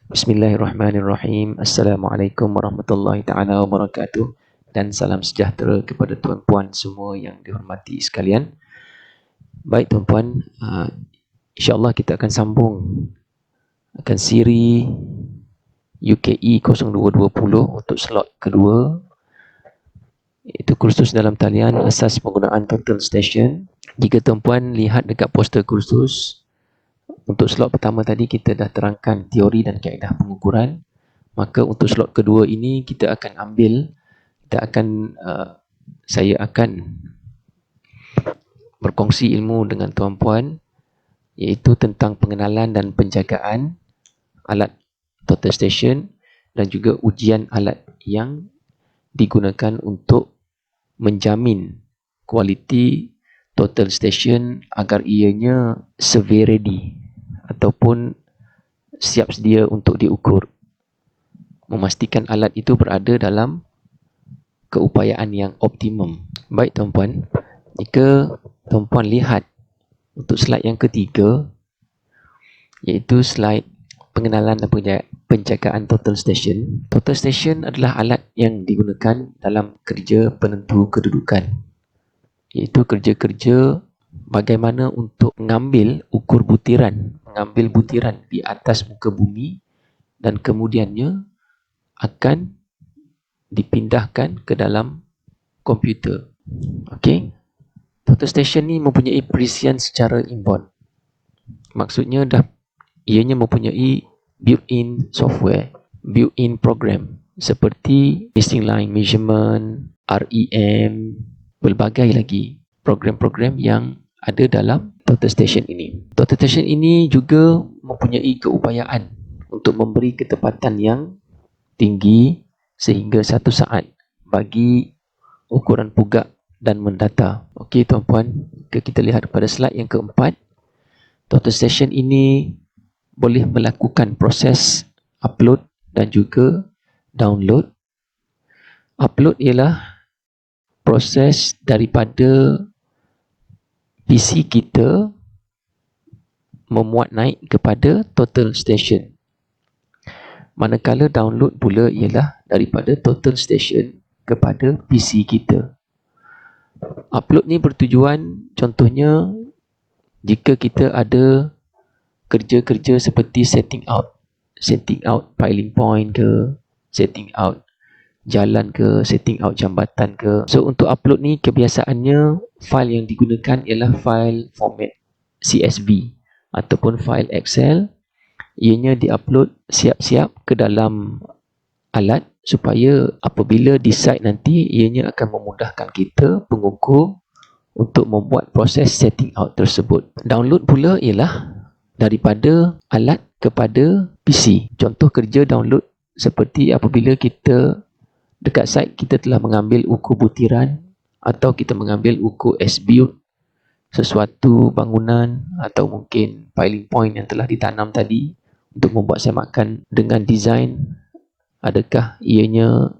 Bismillahirrahmanirrahim. Assalamualaikum warahmatullahi taala wabarakatuh. Dan salam sejahtera kepada tuan-puan semua yang dihormati sekalian. Baik tuan-puan, insya-Allah kita akan sambung siri UKE 0220 untuk slot kedua, iaitu kursus dalam talian asas penggunaan total station. Jika tuan-puan lihat dekat poster kursus, untuk slot pertama tadi kita dah terangkan teori dan kaedah pengukuran. Maka untuk slot kedua ini saya akan berkongsi ilmu dengan tuan-puan, iaitu tentang pengenalan dan penjagaan alat total station dan juga ujian alat yang digunakan untuk menjamin kualiti total station agar ianya survey ready ataupun siap sedia untuk diukur. Memastikan alat itu berada dalam keupayaan yang optimum. Baik tuan-puan, jika tuan-puan lihat untuk slide yang ketiga, iaitu slide pengenalan dan penjagaan total station. Total station adalah alat yang digunakan dalam kerja penentu kedudukan, iaitu kerja-kerja bagaimana untuk mengambil butiran di atas muka bumi dan kemudiannya akan dipindahkan ke dalam komputer. Okey. Total station ni mempunyai perisian secara inbound. Maksudnya ianya mempunyai built-in software, built-in program seperti missing line measurement, REM, pelbagai lagi program-program yang ada dalam total station ini. Total station ini juga mempunyai keupayaan untuk memberi ketepatan yang tinggi sehingga satu saat bagi ukuran pugak dan mendata. Okey tuan-puan, kita lihat pada slide yang keempat. Total station ini boleh melakukan proses upload dan juga download. Upload ialah proses daripada PC kita memuat naik kepada total station. Manakala download pula ialah daripada total station kepada PC kita. Upload ni bertujuan, contohnya jika kita ada kerja-kerja seperti setting out piling point ke, setting out jalan ke, setting out jambatan ke. So untuk upload ni kebiasaannya file yang digunakan ialah file format CSV ataupun file Excel. Ianya diupload siap-siap ke dalam alat supaya apabila di site nanti ianya akan memudahkan kita pengukur untuk membuat proses setting out tersebut. Download pula ialah daripada alat kepada PC. Contoh kerja download seperti apabila kita dekat site kita telah mengambil ukur butiran atau kita mengambil ukur S-build sesuatu bangunan atau mungkin piling point yang telah ditanam tadi untuk membuat semakan dengan design, adakah ianya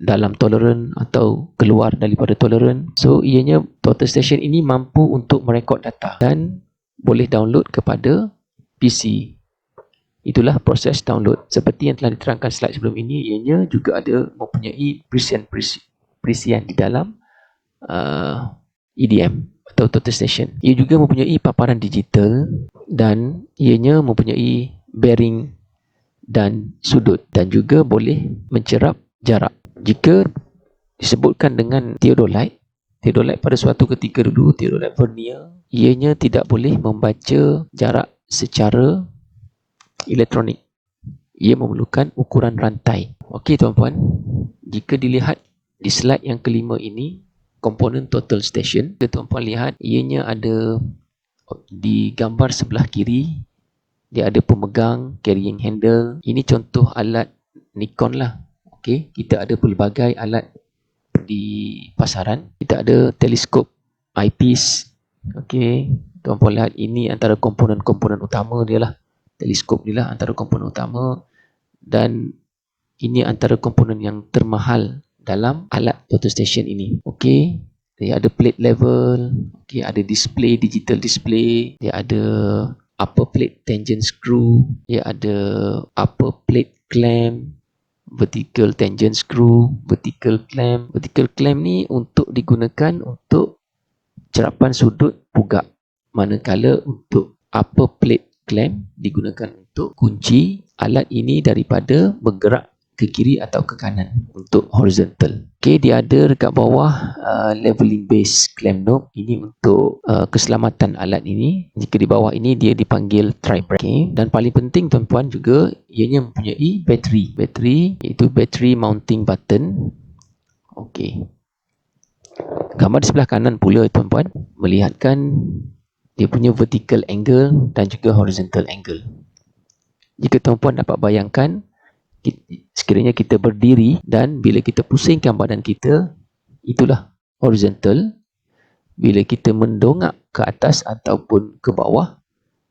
dalam toleran atau keluar daripada toleran. So ianya total station ini mampu untuk merekod data dan boleh download kepada PC. Itulah proses download. Seperti yang telah diterangkan slide sebelum ini, ianya juga ada mempunyai perisian di dalam EDM atau total station. Ia juga mempunyai paparan digital dan ianya mempunyai bearing dan sudut dan juga boleh mencerap jarak. Jika disebutkan dengan theodolite pada suatu ketika dulu, theodolite vernier, ianya tidak boleh membaca jarak secara elektronik. Ia memerlukan ukuran rantai. Okey tuan-puan, jika dilihat di slide yang kelima ini, komponen total station, tuan-puan lihat ianya ada di gambar sebelah kiri, dia ada pemegang, carrying handle. Ini contoh alat Nikon lah. Okey, kita ada pelbagai alat di pasaran. Kita ada teleskop eyepiece. Okey, tuan-puan lihat ini antara komponen-komponen utama dia lah. Teleskop ni lah antara komponen utama dan ini antara komponen yang termahal dalam alat total station ini. Okey, dia ada plate level, okey, ada display, digital display, dia ada upper plate tangent screw, ia ada upper plate clamp, vertical tangent screw, vertical clamp. Vertical clamp ni untuk digunakan untuk cerapan sudut pugak, manakala untuk upper plate clamp digunakan untuk kunci alat ini daripada bergerak ke kiri atau ke kanan untuk horizontal. Okey, dia ada dekat bawah leveling base clamp knob. Ini untuk keselamatan alat ini. Jika di bawah ini dia dipanggil tri brake. Okay. Dan paling penting tuan-puan juga ianya mempunyai bateri. Bateri iaitu battery mounting button. Okey. Gambar di sebelah kanan pula tuan-puan melihatkan dia punya vertical angle dan juga horizontal angle. Jika tuan-puan dapat bayangkan, sekiranya kita berdiri dan bila kita pusingkan badan kita, itulah horizontal. Bila kita mendongak ke atas ataupun ke bawah,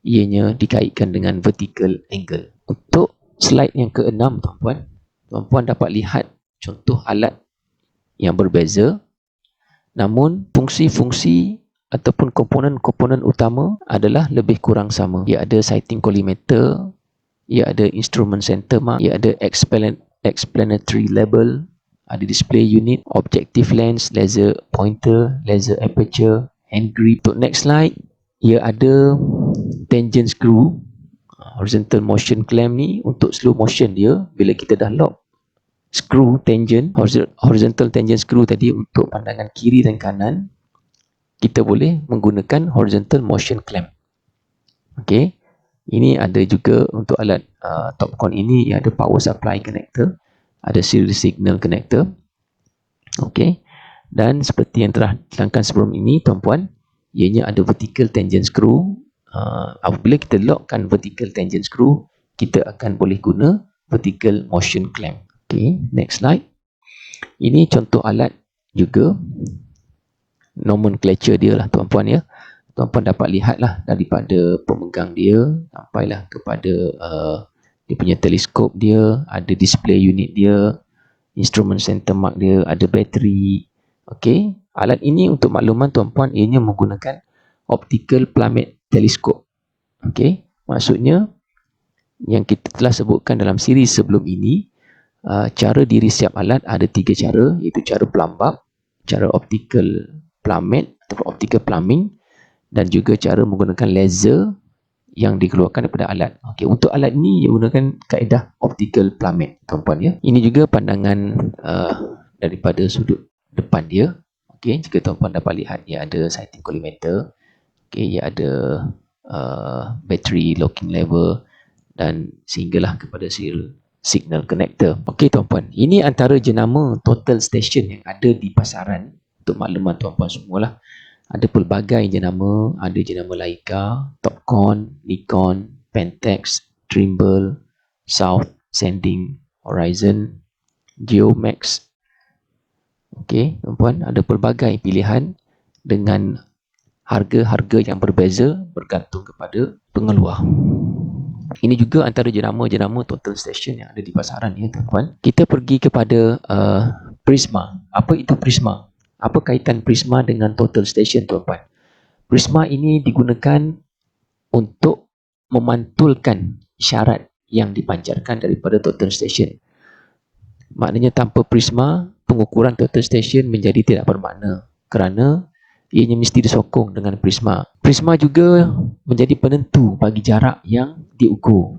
ianya dikaitkan dengan vertical angle. Untuk slide yang ke-6 tuan-puan, tuan-puan dapat lihat contoh alat yang berbeza, namun fungsi-fungsi ataupun komponen-komponen utama adalah lebih kurang sama. Ia ada sighting collimator, ia ada instrument center mark, ia ada explanatory label, ada display unit, objective lens, laser pointer, laser aperture, hand grip. Untuk next slide, ia ada tangent screw, horizontal motion clamp ni untuk slow motion dia. Bila kita dah lock screw tangent, horizontal tangent screw tadi untuk pandangan kiri dan kanan, kita boleh menggunakan horizontal motion clamp. Okey. Ini ada juga untuk alat Topcon ini, ia ada power supply connector, ada serial signal connector. Okey. Dan seperti yang telah diterangkan sebelum ini tuan-puan, ianya ada vertical tangent screw. Apabila kita lockkan vertical tangent screw, kita akan boleh guna vertical motion clamp. Okey, next slide. Ini contoh alat juga, nomenclature dia lah tuan-puan ya. Tuan-puan dapat lihatlah daripada pemegang dia sampailah kepada dia punya teleskop dia, ada display unit dia, instrument center mark dia, ada bateri. Okey, alat ini untuk makluman tuan-puan, ianya menggunakan optical plummet teleskop. Okey, maksudnya yang kita telah sebutkan dalam siri sebelum ini, cara diri siap alat ada 3 cara, iaitu cara pelambab, cara optical plummet atau optical plumbing, dan juga cara menggunakan laser yang dikeluarkan daripada alat. Okey, untuk alat ini ia gunakan kaedah optical plummet tuan-puan ya. Ini juga pandangan daripada sudut depan dia. Okey, jika tuan-puan dapat lihat, ia ada sighting collimator. Okey, ia ada battery locking lever dan sehinggalah kepada serial signal connector. Okey tuan-puan, ini antara jenama total station yang ada di pasaran. Untuk makluman tuan-puan semualah, ada pelbagai jenama, ada jenama Leica, Topcon, Nikon, Pentax, Trimble, South, Sending, Horizon, Geomax. Okey tuan-puan, ada pelbagai pilihan dengan harga-harga yang berbeza bergantung kepada pengeluar. Ini juga antara jenama-jenama total station yang ada di pasaran ya tuan-tuan. Kita pergi kepada Prisma. Apa itu Prisma? Apa kaitan Prisma dengan total station tuan-tuan? Prisma ini digunakan untuk memantulkan isyarat yang dipancarkan daripada total station. Maknanya tanpa Prisma, pengukuran total station menjadi tidak bermakna kerana ianya mesti disokong dengan Prisma. Prisma juga menjadi penentu bagi jarak yang diukur.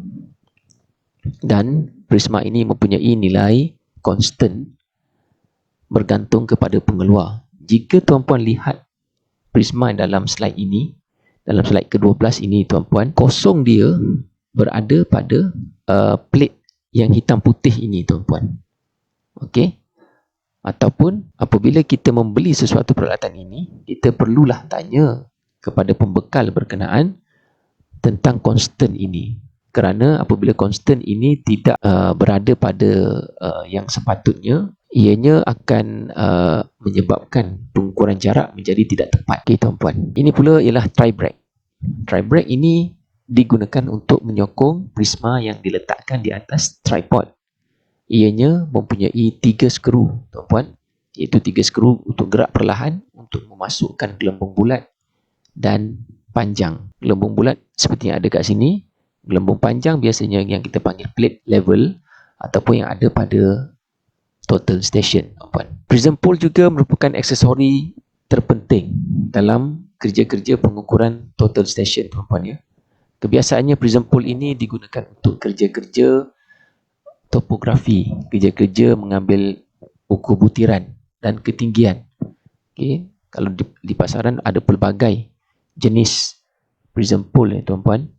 Dan Prisma ini mempunyai nilai konstan bergantung kepada pengeluar. Jika tuan-puan lihat Prisma dalam slide ini, dalam slide ke-12 ini tuan-puan, kosong dia berada pada plate yang hitam putih ini tuan-puan. Okey? Ataupun apabila kita membeli sesuatu peralatan ini, kita perlulah tanya kepada pembekal berkenaan tentang konstan ini. Kerana apabila konstan ini tidak berada pada yang sepatutnya, ianya akan menyebabkan pengukuran jarak menjadi tidak tepat. Okey tuan-puan. Ini pula ialah tri brake. Tri brake ini digunakan untuk menyokong Prisma yang diletakkan di atas tripod. Ianya mempunyai 3 skru tuan-puan, iaitu 3 skru untuk gerak perlahan untuk memasukkan gelembung bulat dan panjang. Gelembung bulat seperti yang ada kat sini. Gelembung panjang biasanya yang kita panggil plate level ataupun yang ada pada total station. Prism pole juga merupakan aksesori terpenting dalam kerja-kerja pengukuran total station, tuan-puan ya. Kebiasaannya prism pole ini digunakan untuk kerja-kerja topografi, kerja-kerja mengambil ukur butiran dan ketinggian. Okay. Kalau di pasaran ada pelbagai jenis prism pole ya tuan-puan.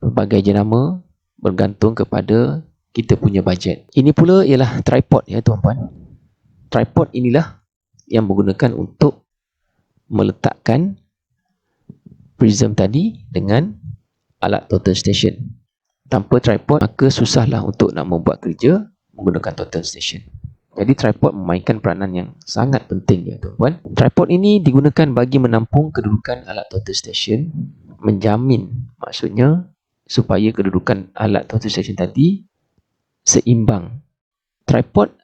Pelbagai jenama bergantung kepada kita punya bajet. Ini pula ialah tripod ya tuan-puan. Tripod inilah yang menggunakan untuk meletakkan prism tadi dengan alat total station. Tanpa tripod maka susahlah untuk nak membuat kerja menggunakan total station. Jadi tripod memainkan peranan yang sangat penting ya tuan-puan. Tripod ini digunakan bagi menampung kedudukan alat total station, menjamin maksudnya supaya kedudukan alat total station tadi seimbang. Tripod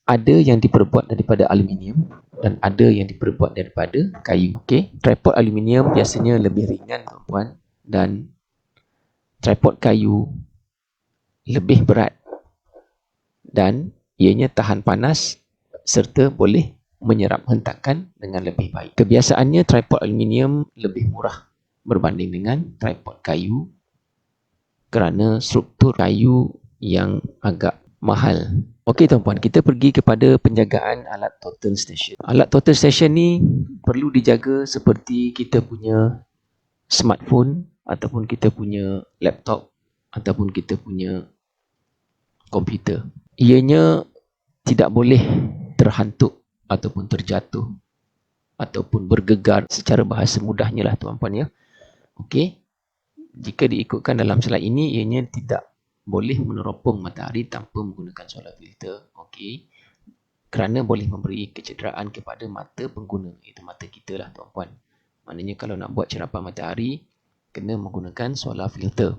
ada yang diperbuat daripada aluminium dan ada yang diperbuat daripada kayu. Okey, tripod aluminium biasanya lebih ringan tuan-puan dan tripod kayu lebih berat dan ianya tahan panas serta boleh menyerap hentakan dengan lebih baik. Kebiasaannya tripod aluminium lebih murah berbanding dengan tripod kayu kerana struktur kayu yang agak mahal. Okey tuan-puan, kita pergi kepada penjagaan alat total station. Alat total station ni perlu dijaga seperti kita punya smartphone ataupun kita punya laptop ataupun kita punya komputer. Ianya tidak boleh terhantuk ataupun terjatuh ataupun bergegar, secara bahasa mudahnya lah tuan-puan ya. Okey. Jika diikutkan dalam slide ini, ianya tidak boleh meneropong matahari tanpa menggunakan solar filter. Okey. Kerana boleh memberi kecederaan kepada mata pengguna, iaitu mata kita lah tuan-puan. Maknanya kalau nak buat cerapan matahari, kena menggunakan solar filter.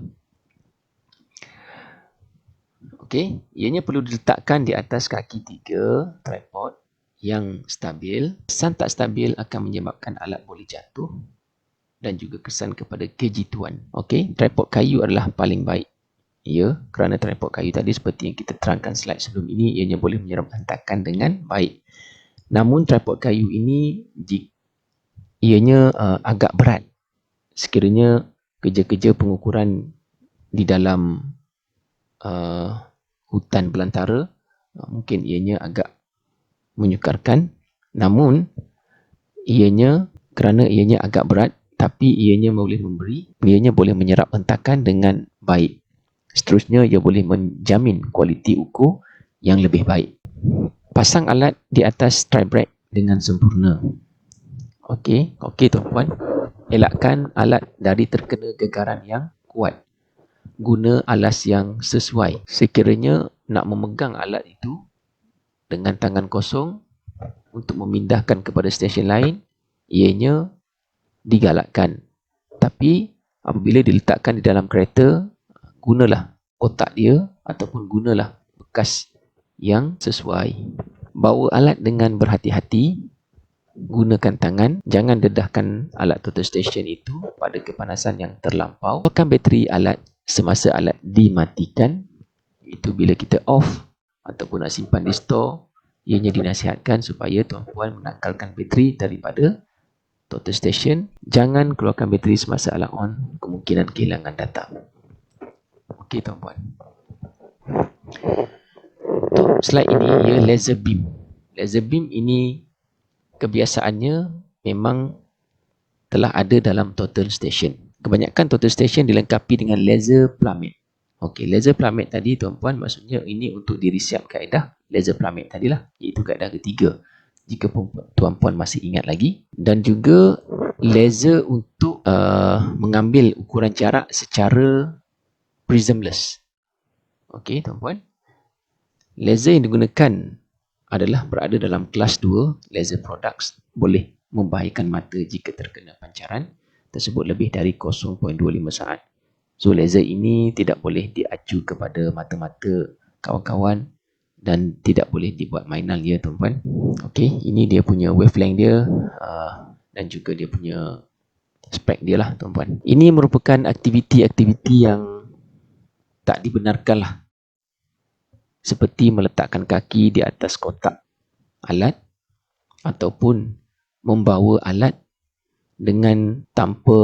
Okey, ianya perlu diletakkan di atas kaki 3 tripod yang stabil. Kesan tak stabil akan menyebabkan alat boleh jatuh dan juga kesan kepada kejituan. Okey, tripod kayu adalah paling baik. Ya, kerana tripod kayu tadi seperti yang kita terangkan slide sebelum ini, ianya boleh menyerap hentakan dengan baik. Namun tripod kayu ini ianya agak berat. Sekiranya kerja-kerja pengukuran di dalam hutan belantara, mungkin ianya agak menyukarkan. Namun kerana ianya agak berat, tapi ianya boleh menyerap hentakan dengan baik. Seterusnya, ia boleh menjamin kualiti ukur yang lebih baik. Pasang alat di atas strap rack dengan sempurna. Okey tuan-puan, elakkan alat dari terkena gegaran yang kuat. Guna alas yang sesuai. Sekiranya nak memegang alat itu dengan tangan kosong untuk memindahkan kepada stesen lain, ianya digalakkan. Tapi apabila diletakkan di dalam kereta, gunalah kotak dia ataupun gunalah bekas yang sesuai. Bawa alat dengan berhati-hati, gunakan tangan, jangan dedahkan alat total station itu pada kepanasan yang terlampau. Kekalkan bateri alat semasa alat dimatikan, itu bila kita off ataupun nak simpan di store, ianya dinasihatkan supaya tuan-puan menakalkan bateri daripada total station. Jangan keluarkan bateri semasa alat on, kemungkinan kehilangan data. Okey tuan-puan. Untuk slide ini, ia laser beam. Laser beam ini kebiasaannya memang telah ada dalam total station. Kebanyakan total station dilengkapi dengan laser plummet. Okey, laser plummet tadi tuan-puan, maksudnya ini untuk dirisiap kaedah laser plummet tadilah, iaitu kaedah ketiga, jika tuan-puan masih ingat lagi. Dan juga laser untuk mengambil ukuran jarak secara prismless. Okey tuan-puan, laser yang digunakan adalah berada dalam kelas 2 laser products, boleh membahayakan mata jika terkena pancaran tersebut lebih dari 0.25 saat. So laser ini tidak boleh diacu kepada mata-mata kawan-kawan dan tidak boleh dibuat mainan ya tuan-puan. Okey, ini dia punya wavelength dia dan juga dia punya Spek dia lah tuan-puan. Ini merupakan aktiviti-aktiviti yang tak dibenarkan lah. Seperti meletakkan kaki di atas kotak alat ataupun membawa alat dengan tanpa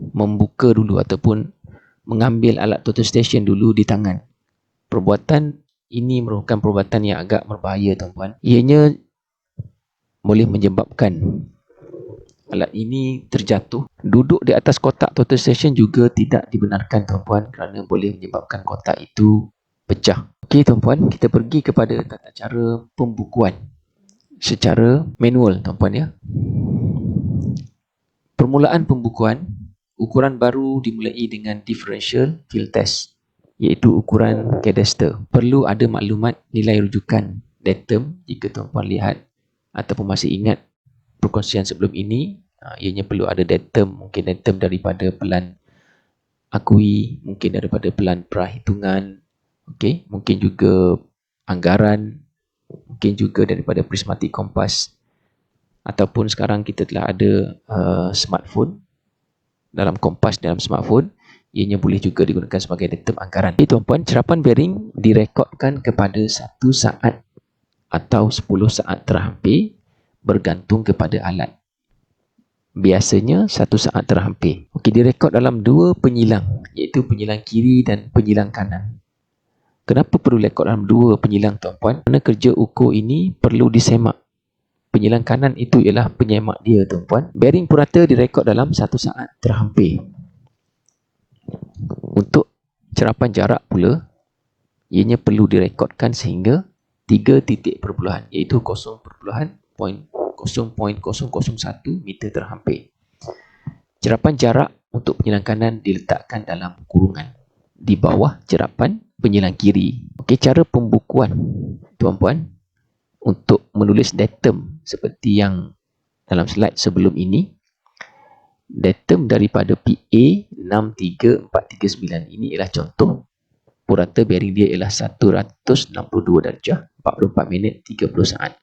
membuka dulu ataupun mengambil alat total station dulu di tangan. Perbuatan ini merupakan perbuatan yang agak berbahaya tuan-puan. Ianya boleh menyebabkan alat ini terjatuh. Duduk di atas kotak total station juga tidak dibenarkan tuan-puan kerana boleh menyebabkan kotak itu pecah. Okey tuan-puan, kita pergi kepada tata cara pembukuan secara manual tuan-puan ya. Permulaan pembukuan, ukuran baru dimulai dengan differential field test, iaitu ukuran cadastre. Perlu ada maklumat nilai rujukan datum jika tuan-puan lihat ataupun masih ingat perkongsian sebelum ini. Ianya perlu ada datum, mungkin datum daripada pelan akui, mungkin daripada pelan prahitungan, okey, mungkin juga anggaran, mungkin juga daripada prismatic kompas, ataupun sekarang kita telah ada smartphone. Dalam kompas dalam smartphone, ianya boleh juga digunakan sebagai datum anggaran. Jadi tuan-puan, cerapan bearing direkodkan kepada 1 saat atau 10 saat terhampir bergantung kepada alat. Biasanya 1 saat terhampir. Okey, direkod dalam 2 penyilang, iaitu penyilang kiri dan penyilang kanan. Kenapa perlu rekod dalam 2 penyilang tuan-puan? Kerana kerja ukur ini perlu disemak. Penyilang kanan itu ialah penyemak dia tuan-puan. Bearing purata direkod dalam 1 saat terhampir. Untuk cerapan jarak pula, ianya perlu direkodkan sehingga 3 titik perpuluhan, iaitu 0.001 meter terhampir. Cerapan jarak untuk penyilang kanan diletakkan dalam kurungan di bawah cerapan penyilang kiri. Okey, cara pembukuan tuan-puan untuk menulis datum seperti yang dalam slide sebelum ini. Datum daripada PA 63439 ini ialah contoh. Purata bearing dia ialah 162 darjah 44 minit 30 saat.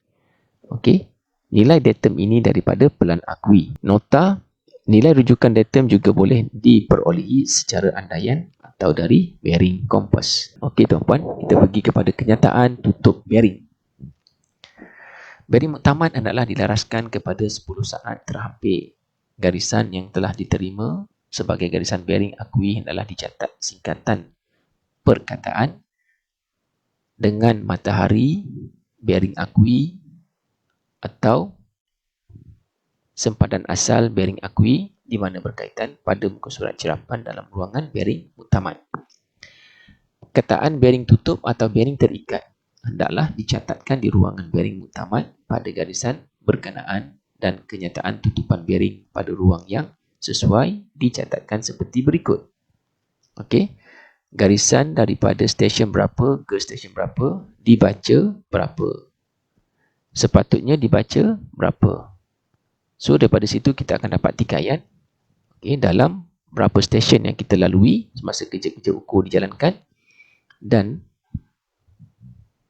Okey, nilai datum ini daripada pelan akui. Nota, nilai rujukan datum juga boleh diperolehi secara andaian atau dari bearing kompas. Okey tuan-puan, kita pergi kepada kenyataan tutup bearing. Bearing muktamad adalah dilaraskan kepada 10 saat terhampir. Garisan yang telah diterima sebagai garisan bearing akui adalah dicatat singkatan perkataan dengan matahari bearing akui atau sempadan asal bearing akui di mana berkaitan pada muka surat cerapan dalam ruangan bearing muktamad. Kataan bearing tutup atau bearing terikat hendaklah dicatatkan di ruangan bearing muktamad pada garisan berkenaan dan kenyataan tutupan bearing pada ruang yang sesuai dicatatkan seperti berikut. Okey, garisan daripada stesen berapa ke stesen berapa dibaca berapa. Sepatutnya dibaca berapa. So daripada situ kita akan dapat tikaian, okey, dalam berapa stesen yang kita lalui semasa kerja-kerja ukur dijalankan dan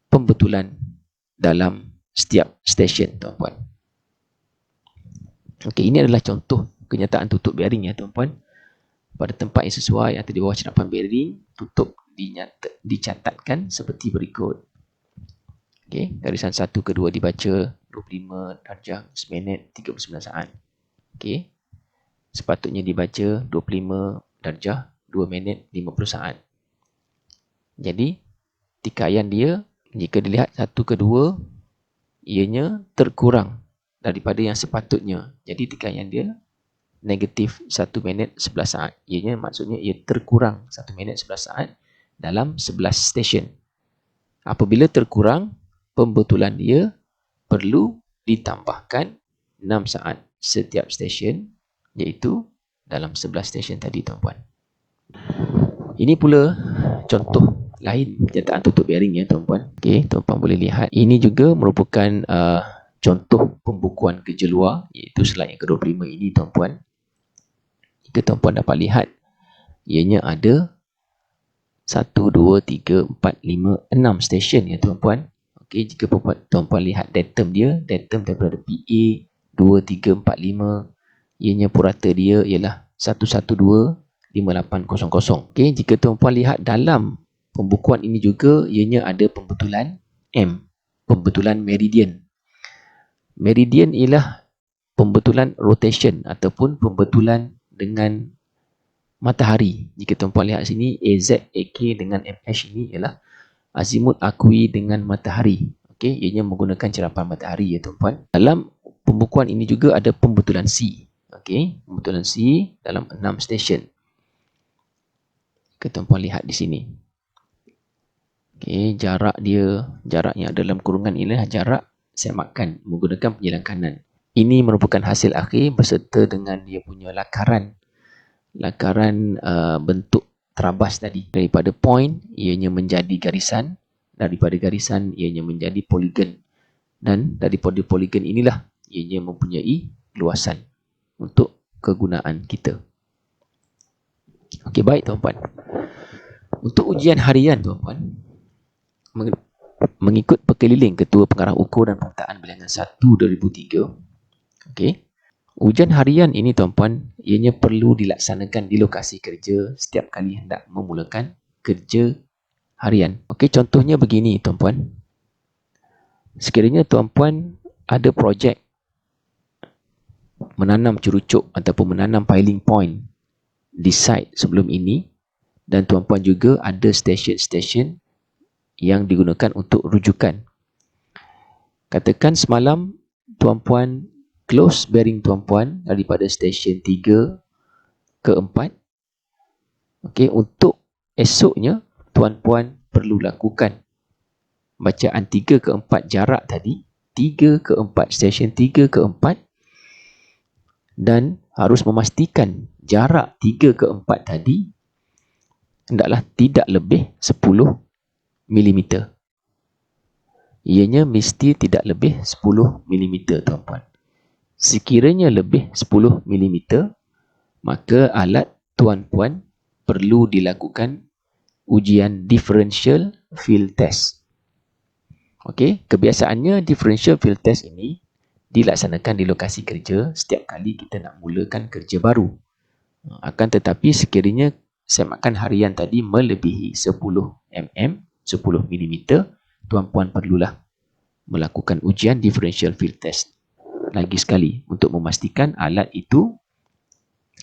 pembetulan dalam setiap stesen tuan-puan. Okey, ini adalah contoh kenyataan tutup bearing ya tuan-puan. Pada tempat yang sesuai atau di bawah cerapan bearing, tutup dicatatkan seperti berikut. Okey, garisan 1 ke 2 dibaca 25 darjah 9 minit 39 saat. Okey, sepatutnya dibaca 25 darjah 2 minit 50 saat. Jadi, tikaian dia jika dilihat 1 ke 2, ianya terkurang daripada yang sepatutnya. Jadi tikaian dia negatif 1 minit 11 saat. Ianya maksudnya ia terkurang 1 minit 11 saat dalam 11 stesen. Apabila terkurang, pembetulan dia perlu ditambahkan 6 saat setiap stesen, iaitu dalam 11 stesen tadi tuan-puan. Ini pula contoh lain kenyataan tutup bearing ya tuan-puan. Okey, tuan-puan boleh lihat. Ini juga merupakan contoh pembukuan kerja luar, iaitu slide yang ke-25 ini tuan-puan. Jika tuan-puan dapat lihat, ianya ada 1, 2, 3, 4, 5, 6 stesen ya tuan-puan. Okey, jika tuan-puan lihat datum dia, datum daripada PA 2, 3, 4, 5 ianya purata dia ialah 1125800. Okey, jika tuan-puan lihat dalam pembukuan ini juga ianya ada pembetulan M, pembetulan meridian. Meridian ialah pembetulan rotation ataupun pembetulan dengan matahari. Jika tuan-puan lihat sini, AZ, AK dengan MH ini ialah azimut akui dengan matahari. Okey, ianya menggunakan cerapan matahari ya tuan-puan. Dalam pembukuan ini juga ada pembetulan C. Okey, pembetulan C dalam 6 stesen. Tuan-puan lihat di sini. Okey, jarak yang ada dalam kurungan ialah jarak semakan menggunakan penjilang kanan. Ini merupakan hasil akhir berserta dengan dia punya lakaran bentuk terabas tadi. Daripada point ianya menjadi garisan, daripada garisan ianya menjadi poligon, dan daripada poligon inilah ianya mempunyai luasan untuk kegunaan kita. Okey, baik tuan-puan. Untuk ujian harian tuan-puan, mengikut Perkeliling Ketua Pengarah Ukur dan Pemetaan Bilangan 1 2003, okey, ujian harian ini tuan-puan, ianya perlu dilaksanakan di lokasi kerja setiap kali hendak memulakan kerja harian. Okey, contohnya begini tuan-puan. Sekiranya tuan-puan ada projek menanam cerucuk ataupun menanam piling point di site sebelum ini, dan tuan-puan juga ada stesen-stesen yang digunakan untuk rujukan. Katakan semalam tuan-puan close bearing tuan-puan daripada stesen 3 ke 4. Okey, untuk esoknya tuan-puan perlu lakukan bacaan 3 ke 4 jarak tadi, 3 ke 4, stesen 3 ke 4, dan harus memastikan jarak 3 ke 4 tadi hendaklah tidak lebih 10 mm. Ianya mesti tidak lebih 10 mm tuan-puan. Sekiranya lebih 10 mm, maka alat tuan-puan perlu dilakukan ujian differential field test. Okey, kebiasaannya differential field test ini dilaksanakan di lokasi kerja setiap kali kita nak mulakan kerja baru. Akan tetapi sekiranya semakan harian tadi melebihi 10 mm, 10 mm, tuan-puan perlulah melakukan ujian differential field test lagi sekali untuk memastikan alat itu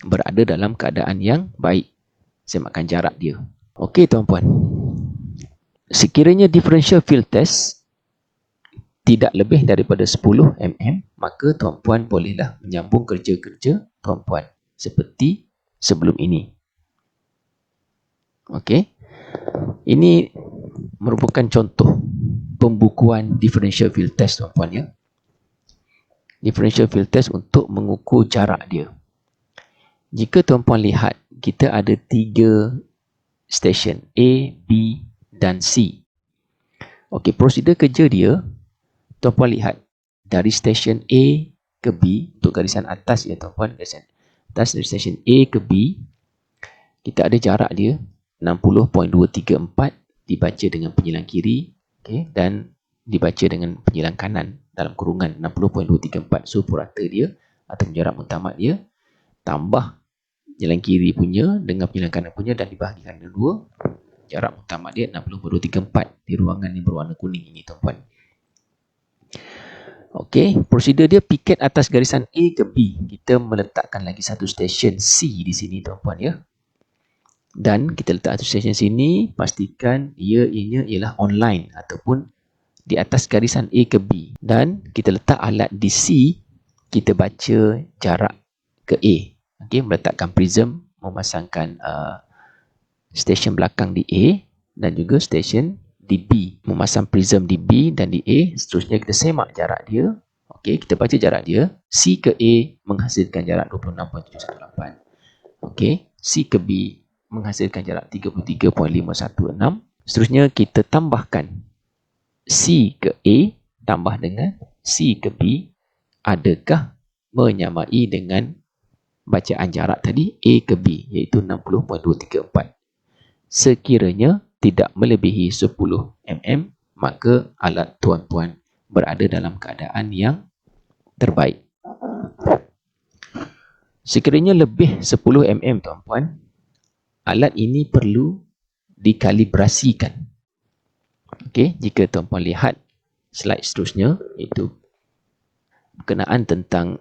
berada dalam keadaan yang baik semakan jarak dia. Okey tuan-puan, sekiranya differential field test tidak lebih daripada 10 mm, maka tuan-puan bolehlah menyambung kerja-kerja tuan-puan seperti sebelum ini. Okey, ini merupakan contoh pembukuan differential field test tuan-puan ya. Differential field test untuk mengukur jarak dia. Jika tuan-puan lihat, kita ada 3 stesen A, B dan C. Okey, prosedur kerja dia, tuan-puan lihat dari stesen A ke B untuk garisan atas ya tuan-puan, garisan atas dari stesen A ke B, kita ada jarak dia 60.234 dibaca dengan penyilang kiri, okay, dan dibaca dengan penyilang kanan dalam kurungan 60.234. So purata dia atau jarak mutamat dia tambah penyilang kiri punya dengan penyilang kanan punya dan dibahagikan dua, jarak mutamat dia 60.234 di ruangan yang berwarna kuning ini tuan-puan. Okey, prosedur dia piket atas garisan A ke B. Kita meletakkan lagi satu stesen C di sini tuan-puan ya. Dan kita letak satu stesen sini, pastikan ianya ialah online ataupun di atas garisan A ke B. Dan kita letak alat di C, kita baca jarak ke A. Okey, meletakkan prism, memasangkan stesen belakang di A dan juga stesen di B, memasang prism di B dan di A. Seterusnya kita semak jarak dia. Okey, kita baca jarak dia. C ke A menghasilkan jarak 26.718. Okey, C ke B menghasilkan jarak 33.516. Seterusnya kita tambahkan C ke A tambah dengan C ke B, adakah menyamai dengan bacaan jarak tadi A ke B, iaitu 60.234. Sekiranya tidak melebihi 10 mm, maka alat tuan-puan berada dalam keadaan yang terbaik. Sekiranya lebih 10 mm tuan-puan, alat ini perlu dikalibrasikan. Okey, jika tuan-puan lihat slide seterusnya, iaitu berkenaan tentang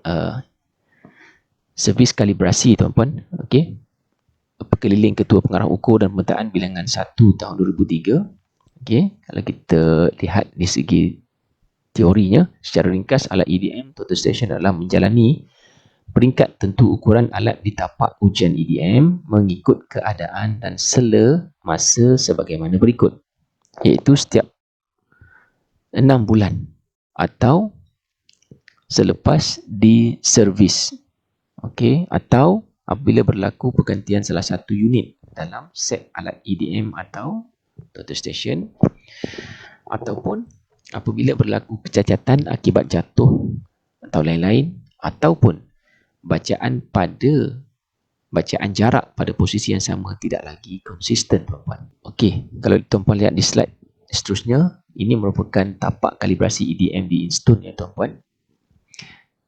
servis kalibrasi tuan-puan. Okey, Perkeliling Ketua Pengarah Ukur dan Pemetaan Bilangan 1 tahun 2003. Okey, kalau kita lihat di segi teorinya, secara ringkas alat EDM total station adalah menjalani peringkat tentu ukuran alat di tapak ujian EDM mengikut keadaan dan sela masa sebagaimana berikut, iaitu setiap 6 bulan atau selepas diservis. Okey, atau apabila berlaku pergantian salah satu unit dalam set alat EDM atau total station, ataupun apabila berlaku kecacatan akibat jatuh atau lain-lain, ataupun bacaan jarak pada posisi yang sama tidak lagi konsisten tuan-puan. Okey, kalau tuan-puan lihat di slide seterusnya, ini merupakan tapak kalibrasi EDM di Instone ya tuan-puan.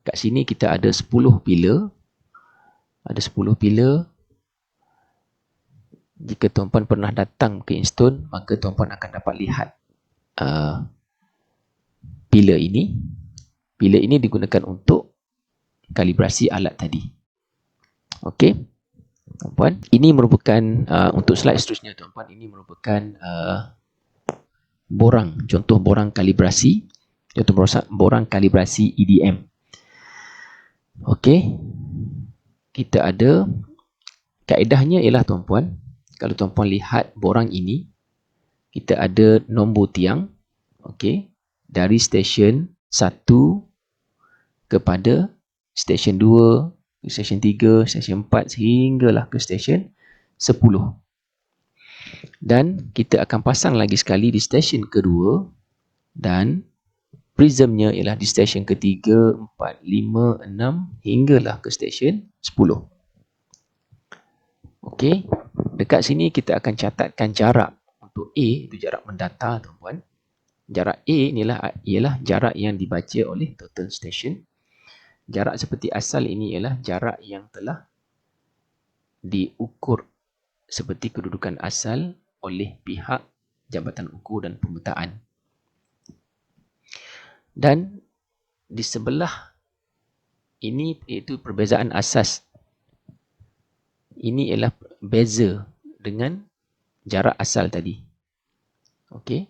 Kat sini kita ada 10 pilar. Ada 10 pilar. Jika tuan-puan pernah datang ke Instone, maka tuan-puan akan dapat lihat pilar ini. Pilar ini digunakan untuk kalibrasi alat tadi. Okey, tuan-puan. Ini merupakan, untuk slide seterusnya tuan-puan, ini merupakan borang. Contoh borang kalibrasi. Contoh borang kalibrasi EDM. Okey. Kita ada, kaedahnya ialah tuan-puan, kalau tuan-puan lihat borang ini, kita ada nombor tiang, okey, dari stesen 1 kepada stesen 2, stesen 3, stesen 4 sehinggalah ke stesen 10. Dan kita akan pasang lagi sekali di stesen kedua, dan prismnya ialah di stesen ketiga, 4, 5, 6 hinggalah ke stesen 10. Okey, dekat sini kita akan catatkan jarak untuk A, itu jarak mendata tuan-puan. Jarak A ialah jarak yang dibaca oleh total station. Jarak seperti asal ini ialah jarak yang telah diukur seperti kedudukan asal oleh pihak Jabatan Ukur dan Pemetaan. Dan di sebelah ini iaitu perbezaan asas. Ini ialah beza dengan jarak asal tadi. Okey.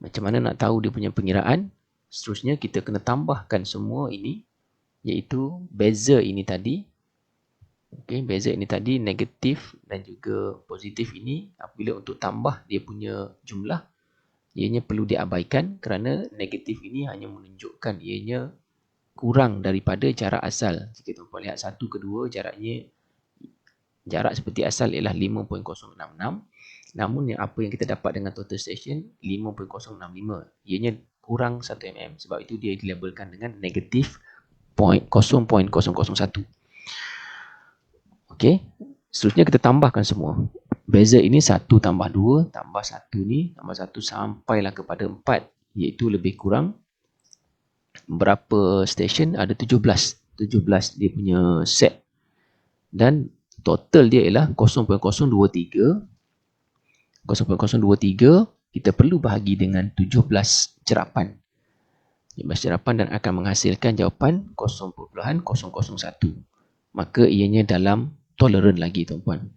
Macam mana nak tahu dia punya pengiraan? Seterusnya kita kena tambahkan semua ini, iaitu beza ini tadi. Okey, beza ini tadi negatif dan juga positif ini, apabila untuk tambah dia punya jumlah, ianya perlu diabaikan kerana negatif ini hanya menunjukkan ianya kurang daripada jarak asal. Jika tuan-puan lihat 1 ke 2, jarak seperti asal ialah 5.066. Namun apa yang kita dapat dengan total station 5.065. Ianya kurang 1 mm. Sebab itu dia dilabelkan dengan negatif 0.001. Okey. Seterusnya kita tambahkan semua. Beza ini 1 tambah 2 tambah 1 ni tambah 1 sampailah kepada 4, iaitu lebih kurang berapa stesen? Ada 17 dia punya set, dan total dia ialah 0.023. 0.023 kita perlu bahagi dengan 17 cerapan. 17 cerapan dan akan menghasilkan jawapan 0.001. Maka ianya dalam toleran lagi tuan-puan.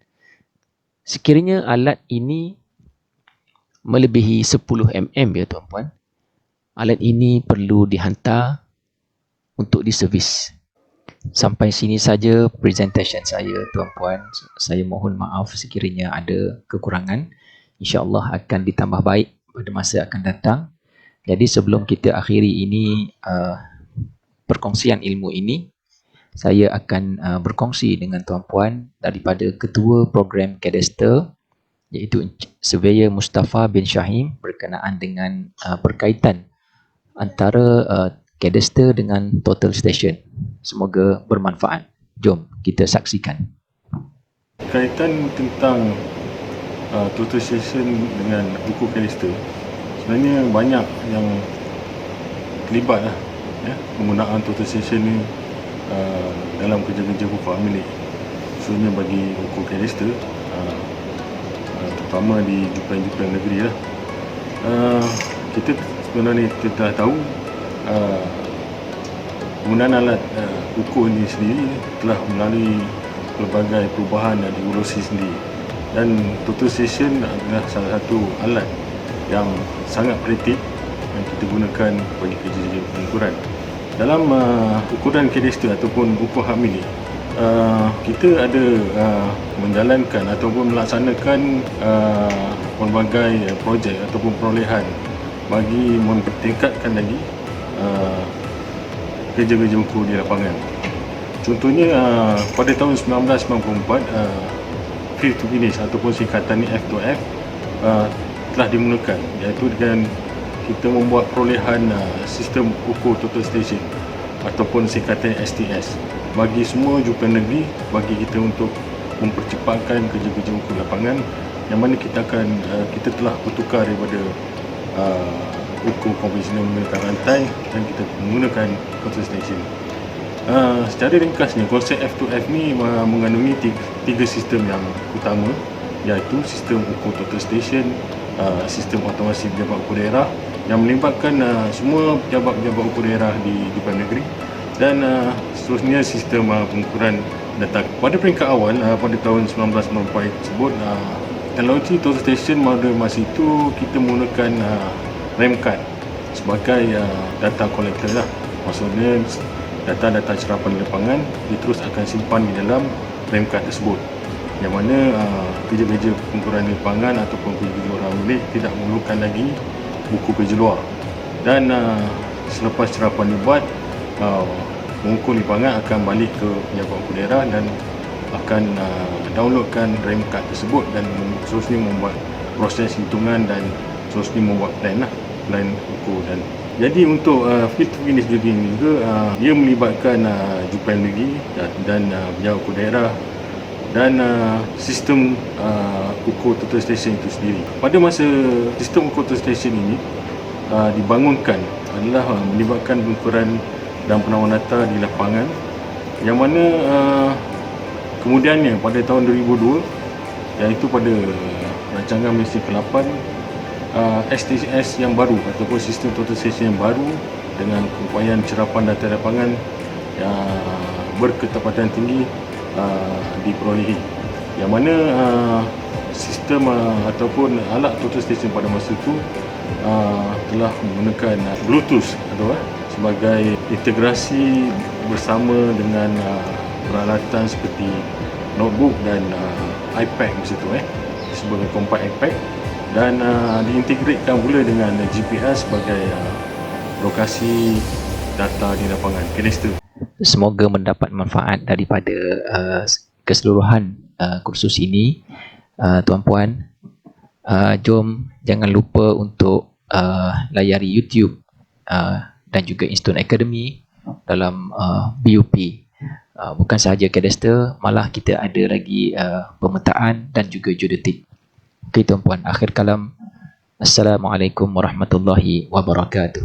Sekiranya alat ini melebihi 10 mm ya tuan-puan, alat ini perlu dihantar untuk diservis. Sampai sini saja presentation saya tuan-puan. Saya mohon maaf sekiranya ada kekurangan. InsyaAllah akan ditambah baik pada masa akan datang. Jadi sebelum kita akhiri ini perkongsian ilmu ini, saya akan berkongsi dengan tuan-puan daripada Ketua Program Cadastre, iaitu Surveyor Mustafa bin Shahim, berkenaan dengan berkaitan antara Cadastre dengan Total Station. Semoga bermanfaat. Jom kita saksikan. Kaitan tentang Total Station dengan buku Cadastre, sebenarnya banyak yang terlibat lah, ya, penggunaan Total Station ni dalam kerja-kerja buku milik, khususnya bagi buku Callister, terutama di jupan-jupan negeri lah. Kita sebenarnya kita dah tahu penggunaan alat ukur ini sendiri telah melalui pelbagai perubahan dan evolusi sendiri, dan total station adalah salah satu alat yang sangat kreatif yang kita gunakan bagi kerja-kerja pengukuran. Dalam ukuran Callister ataupun ukur hak milik, kita ada menjalankan ataupun melaksanakan pelbagai projek ataupun perolehan bagi mempertingkatkan lagi kerja-kerja ukur di lapangan. Contohnya pada tahun 1994, Field to Finish ataupun singkatan F2F telah dimulakan, iaitu dengan kita membuat perolehan sistem ukur total station ataupun singkatan STS bagi semua jupan negeri, bagi kita untuk mempercepatkan kerja-kerja ukur lapangan, yang mana kita telah bertukar daripada ukur konvensional menggunakan rantai dan kita menggunakan total station. Secara ringkasnya, konsep F2F ni mengandungi tiga sistem yang utama, iaitu sistem ukur total station, sistem otomasi pejabat ukur daerah yang melibatkan semua pejabat-pejabat ukur daerah di jupan negeri, dan seterusnya sistem pengukuran data. Pada peringkat awal, pada tahun 1994 tersebut, teknologi total station pada masa itu kita menggunakan RAM card sebagai data collector lah. Maksudnya data-data serapan di lapangan terus akan simpan di dalam RAM card tersebut, yang mana kerja-kerja pengukuran di lapangan ataupun kerja-kerja orang milik tidak memerlukan lagi buku kerja luar. Dan selepas serapan dibuat, pengukur di lapangan akan balik ke pejabat ukur daerah dan akan downloadkan RAM card tersebut dan seterusnya membuat proses hitungan dan seterusnya membuat plan ukur. Dan jadi untuk Field to Finish Building ni juga dia melibatkan jupan negeri dan pejabat ukur daerah dan sistem ukur total station itu sendiri. Pada masa sistem ukur total station ini dibangunkan adalah melibatkan pengukuran dan penamaan data di lapangan, yang mana kemudiannya pada tahun 2002, iaitu pada rancangan Malaysia ke-8, STS yang baru ataupun sistem total station yang baru dengan upayaan cerapan data lapangan yang berketepatan tinggi diperolehi, yang mana sistem ataupun alat total station pada masa itu telah menggunakan Bluetooth sebagai integrasi bersama dengan peralatan seperti notebook dan iPad masa itu sebagai compact iPad, dan diintegratekan pula dengan GPS sebagai lokasi data di lapangan Callister. Semoga mendapat manfaat daripada keseluruhan kursus ini, tuan-puan. Jom jangan lupa untuk layari YouTube dan juga Instone Academy dalam BUP. Bukan sahaja Callister, malah kita ada lagi pemetaan dan juga geodetik. Okey tuan-puan, akhir kalam. Assalamualaikum warahmatullahi wabarakatuh.